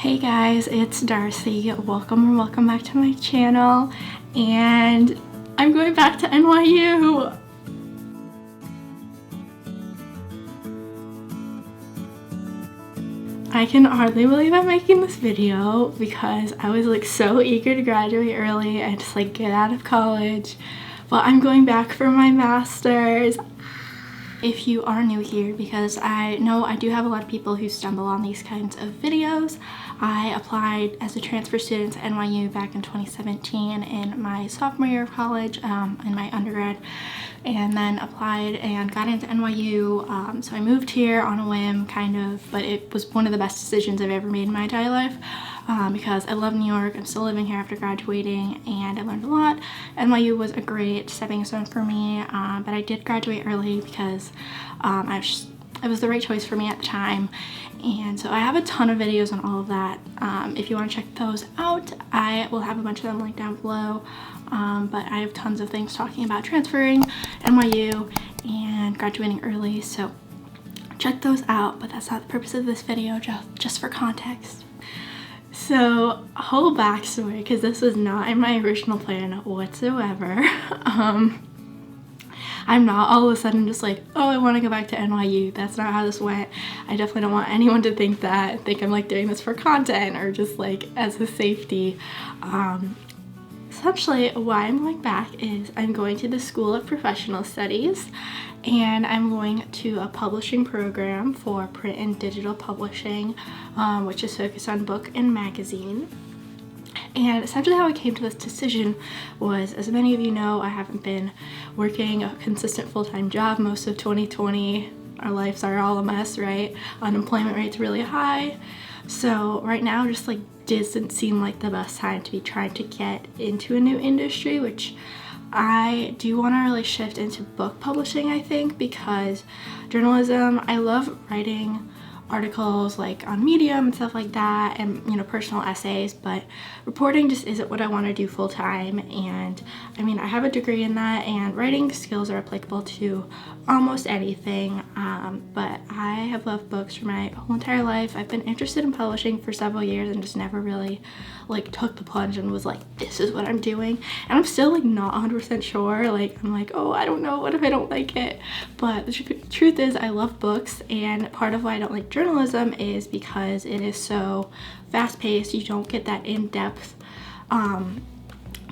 Hey guys, it's Darcy. Welcome back to my channel, and I'm going back to NYU. I can hardly believe I'm making this video because I was like so eager to graduate early and just like get out of college, but I'm going back for my master's. If you are new here, because I know I do have a lot of people who stumble on these kinds of videos, I applied as a transfer student to NYU back in 2017 in my sophomore year of college, in my undergrad, and then applied and got into NYU. So I moved here on a whim, kind of, but it was one of the best decisions I've ever made in my entire life. Because I love New York. I'm still living here after graduating, and I learned a lot. NYU was a great stepping stone for me, but I did graduate early because it was the right choice for me at the time. And so I have a ton of videos on all of that. If you want to check those out, I will have a bunch of them linked down below. But I have tons of things talking about transferring, NYU, and graduating early, so check those out. But that's not the purpose of this video, just for context. So, whole backstory, because this was not in my original plan whatsoever. I'm not all of a sudden just like, oh, I want to go back to NYU. That's not how this went. I definitely don't want anyone to think I'm like doing this for content or just like as a safety. Essentially, why I'm going back is I'm going to the School of Professional Studies, and I'm going to a publishing program for print and digital publishing, which is focused on book and magazine. And essentially how I came to this decision was, as many of you know, I haven't been working a consistent full-time job most of 2020. Our lives are all a mess, right? Unemployment rate's really high. So right now just like doesn't seem like the best time to be trying to get into a new industry, which I do want to really shift into book publishing, I think, because journalism, I love writing articles like on Medium and stuff like that, and personal essays, but reporting just isn't what I want to do full time. And I mean, I have a degree in that, and writing skills are applicable to almost anything, but I have loved books for my whole entire life. I've been interested in publishing for several years and just never really like took the plunge and was like, this is what I'm doing. And I'm still like not 100% sure. Like I'm like, oh, I don't know, what if I don't like it? But the truth is I love books, and part of why I don't like journalism is because it is so fast-paced. You don't get that in-depth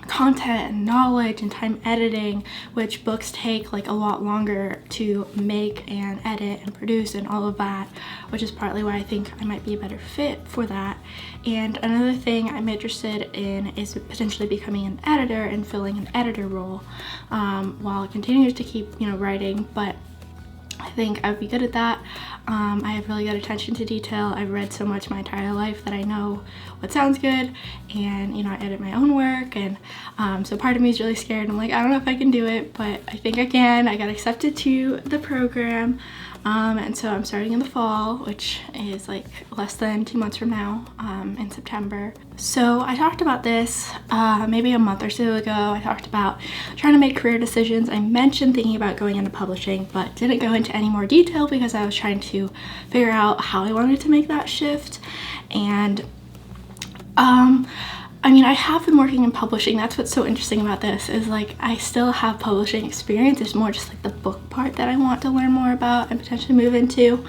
content and knowledge and time editing, which books take like a lot longer to make and edit and produce and all of that, which is partly why I think I might be a better fit for that. And another thing I'm interested in is potentially becoming an editor and filling an editor role, while continuing to keep writing, but I think I would be good at that. I have really good attention to detail. I've read so much my entire life that I know what sounds good, and I edit my own work, and so part of me is really scared. I'm like, I don't know if I can do it, but I think I can. I got accepted to the program, and so I'm starting in the fall, which is like less than 2 months from now, in September. So I talked about this maybe a month or so ago. I talked about trying to make career decisions. I mentioned thinking about going into publishing, but didn't go into any more detail because I was trying to figure out how I wanted to make that shift. And I mean, I have been working in publishing. That's what's so interesting about this, is like I still have publishing experience. It's more just like the book part that I want to learn more about and potentially move into.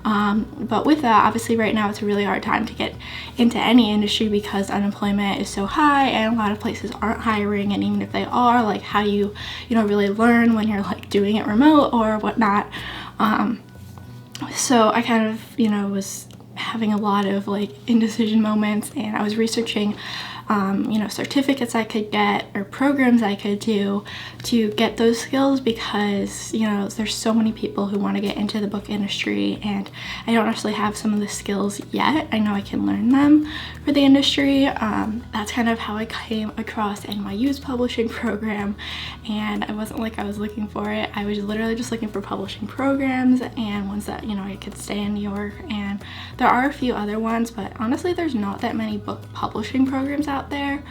But with that, obviously right now it's a really hard time to get into any industry because unemployment is so high and a lot of places aren't hiring. And even if they are, like how you really learn when you're like doing it remote or whatnot. So I kind of was having a lot of like indecision moments, and I was researching certificates I could get or programs I could do to get those skills, because there's so many people who want to get into the book industry, and I don't actually have some of the skills yet. I know I can learn them for the industry. That's kind of how I came across NYU's publishing program, and it wasn't like I was looking for it. I was literally just looking for publishing programs and ones that I could stay in New York, and there are a few other ones, but honestly there's not that many book publishing programs out there.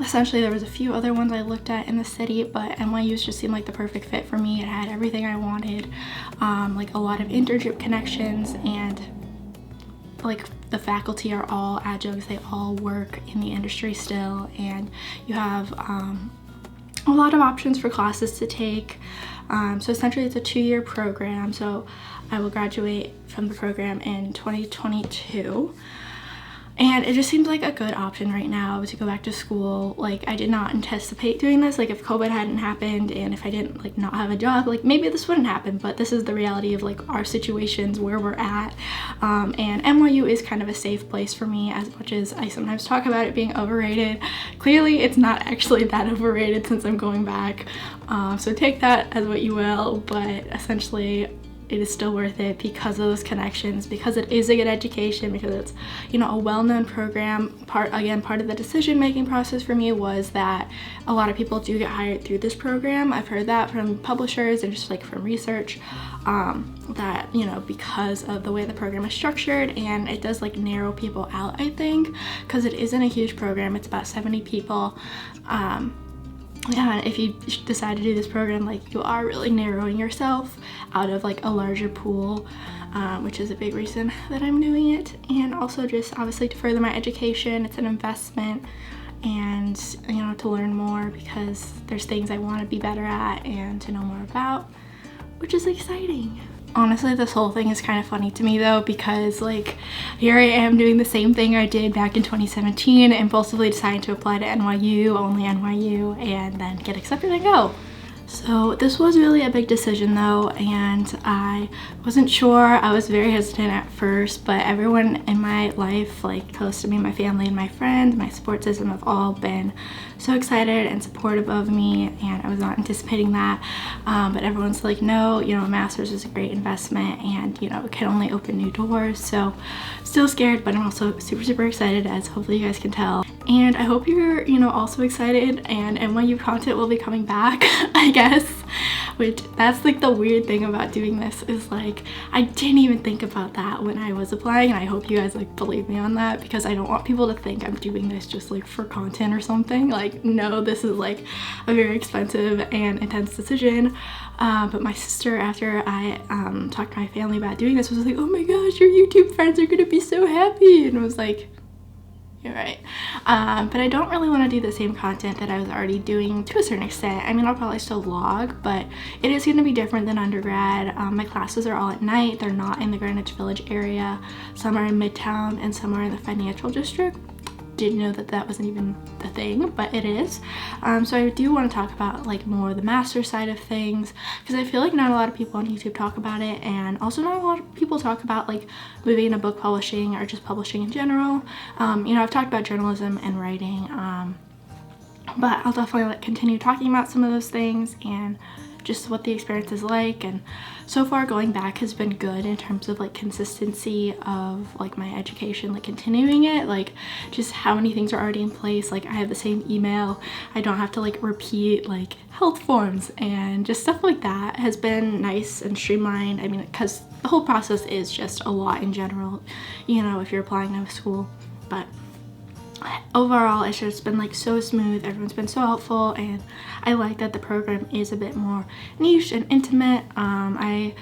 Essentially there was a few other ones I looked at in the city, but NYU's just seemed like the perfect fit for me. It had everything I wanted, like a lot of internship connections, and like the faculty are all adjuncts, they all work in the industry still, and you have a lot of options for classes to take. So essentially it's a 2-year program, so I will graduate from the program in 2022. And it just seems like a good option right now to go back to school. Like, I did not anticipate doing this. Like, if COVID hadn't happened and if I didn't like not have a job, like maybe this wouldn't happen, but this is the reality of like our situations where we're at. And NYU is kind of a safe place for me, as much as I sometimes talk about it being overrated. Clearly it's not actually that overrated since I'm going back. So take that as what you will, but essentially it is still worth it because of those connections, because it is a good education, because it's, you know, a well-known program. Part of the decision-making process for me was that a lot of people do get hired through this program. I've heard that from publishers and just like from research, that, you know, because of the way the program is structured, and it does like narrow people out, I think, because it isn't a huge program. It's about 70 people. Yeah, if you decide to do this program, like, you are really narrowing yourself out of like a larger pool, which is a big reason that I'm doing it. And also just obviously to further my education, it's an investment, and, you know, to learn more, because there's things I want to be better at and to know more about, which is exciting. Honestly, this whole thing is kind of funny to me though, because like here I am doing the same thing I did back in 2017, impulsively deciding to apply to NYU, only NYU, and then get accepted and go. So this was really a big decision though, and I wasn't sure. I was very hesitant at first, but everyone in my life, like close to me, my family and my friends, my support system, have all been so excited and supportive of me, and I was not anticipating that. But everyone's like, no, you know, a master's is a great investment, and, you know, it can only open new doors. So still scared, but I'm also super excited, as hopefully you guys can tell. And I hope you're, you know, also excited, and NYU content will be coming back, I guess. Which, that's like the weird thing about doing this, is like I didn't even think about that when I was applying, and I hope you guys like believe me on that, because I don't want people to think I'm doing this just like for content or something. Like, no, this is like a very expensive and intense decision. But my sister, after I talked to my family about doing this, was like, oh my gosh, your YouTube friends are gonna be so happy, and I was like, you're right. But I don't really want to do the same content that I was already doing to a certain extent. I mean, I'll probably still vlog, but it is going to be different than undergrad. My classes are all at night. They're not in the Greenwich Village area. Some are in Midtown and some are in the financial district. Didn't know that that wasn't even the thing, but it is. So I do want to talk about like more the master side of things, because I feel like not a lot of people on YouTube talk about it, and also not a lot of people talk about like moving into book publishing or just publishing in general. You know, I've talked about journalism and writing, but I'll definitely like continue talking about some of those things and just what the experience is like. And so far going back has been good in terms of like consistency of like my education, like continuing it, like just how many things are already in place. Like I have the same email, I don't have to like repeat like health forms, and just stuff like that has been nice and streamlined. I mean, because the whole process is just a lot in general, you know, if you're applying to school. But overall it's just been like so smooth. Everyone's been so helpful, and I like that the program is a bit more niche and intimate. I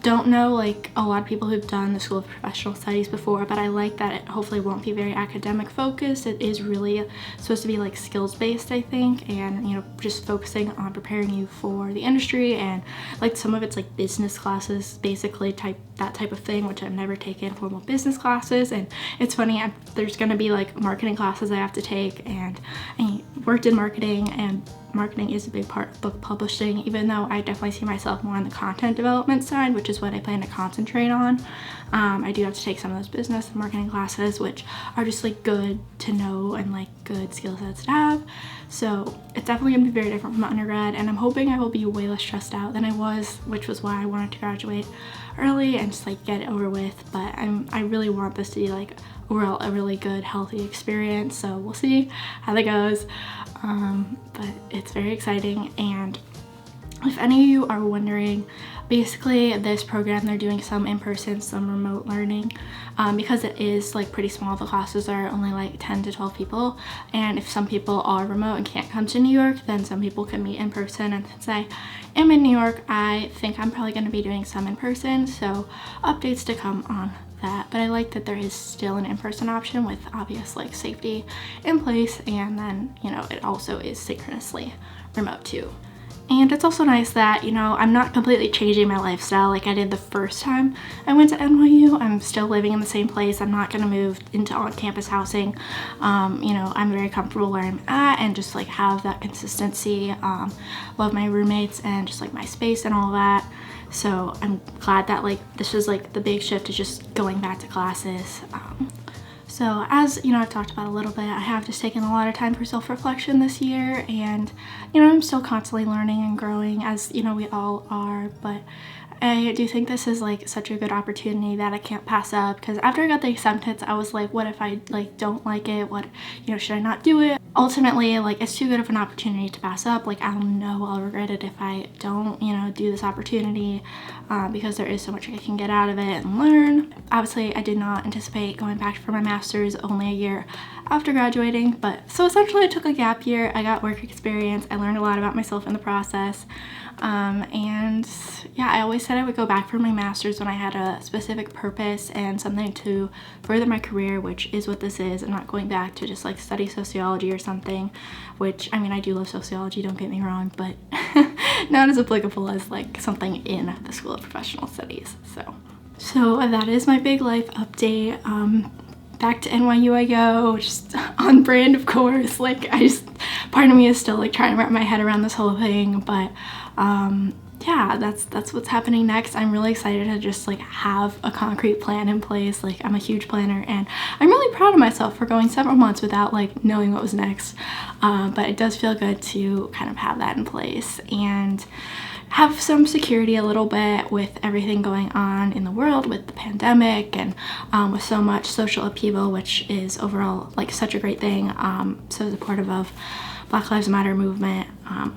don't know like a lot of people who've done the School of Professional Studies before, but I like that it hopefully won't be very academic focused. It is really supposed to be like skills based, I think, and, you know, just focusing on preparing you for the industry. And like some of it's like business classes, basically that type of thing, which I've never taken formal business classes. And it's funny, there's gonna be like marketing classes I have to take, and I worked in marketing, and marketing is a big part of book publishing, even though I definitely see myself more on the content development side, which is what I plan to concentrate on. I do have to take some of those business and marketing classes, which are just like good to know and like good skill sets to have. So it's definitely gonna be very different from undergrad, and I'm hoping I will be way less stressed out than I was, which was why I wanted to graduate early and just like get it over with. But I really want this to be like overall a really good, healthy experience, so we'll see how that goes. But it's very exciting. And if any of you are wondering, basically this program, they're doing some in-person, some remote learning, because it is like pretty small. The classes are only like 10 to 12 people, and if some people are remote and can't come to New York, then some people can meet in person. And since I am in New York, I think I'm probably going to be doing some in person, so updates to come on that, but I like that there is still an in-person option with obvious like safety in place, and then, you know, it also is synchronously remote too. And it's also nice that, you know, I'm not completely changing my lifestyle like I did the first time I went to NYU. I'm still living in the same place. I'm not gonna move into on-campus housing. You know, I'm very comfortable where I'm at and just like have that consistency. Love my roommates and just like my space and all that. So I'm glad that like this is like the big shift is just going back to classes. So as you know, I've talked about a little bit, I have just taken a lot of time for self-reflection this year, and you know, I'm still constantly learning and growing, as you know, we all are, but I do think this is like such a good opportunity that I can't pass up, because after I got the acceptance, I was like, what if I like don't like it? What, you know, should I not do it? Ultimately, like, it's too good of an opportunity to pass up. Like, I'll know I'll regret it if I don't, you know, do this opportunity, because there is so much I can get out of it and learn. Obviously, I did not anticipate going back for my master's only a year after graduating, but so essentially I took a gap year. I got work experience. I learned a lot about myself in the process. And yeah, I always said I would go back for my master's when I had a specific purpose and something to further my career, which is what this is. I'm not going back to just like study sociology or something, which, I mean, I do love sociology, don't get me wrong, but not as applicable as like something in the School of Professional Studies. So that is my big life update. Back to NYU I go, just on brand, of course. Like, part of me is still like trying to wrap my head around this whole thing, but yeah, that's what's happening next. I'm really excited to just like have a concrete plan in place. Like, I'm a huge planner, and I'm really proud of myself for going several months without like knowing what was next. But it does feel good to kind of have that in place and have some security a little bit with everything going on in the world with the pandemic and with so much social upheaval, which is overall like such a great thing. So supportive of Black Lives Matter movement,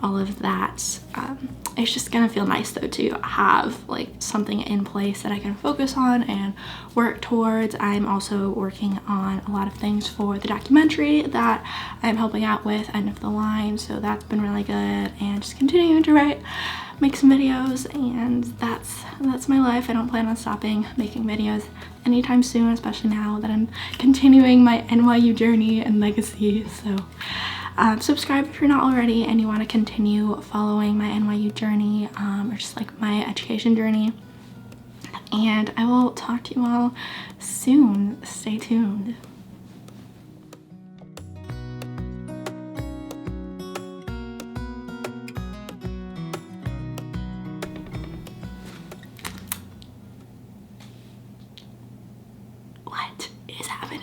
all of that. It's just gonna feel nice though to have like something in place that I can focus on and work towards. I'm also working on a lot of things for the documentary that I'm helping out with, End of the Line, so that's been really good, and just continuing to write, make some videos, and that's my life. I don't plan on stopping making videos anytime soon, especially now that I'm continuing my NYU journey and legacy. So subscribe if you're not already and you want to continue following my NYU journey, or just like my education journey. And I will talk to you all soon. Stay tuned. What is happening?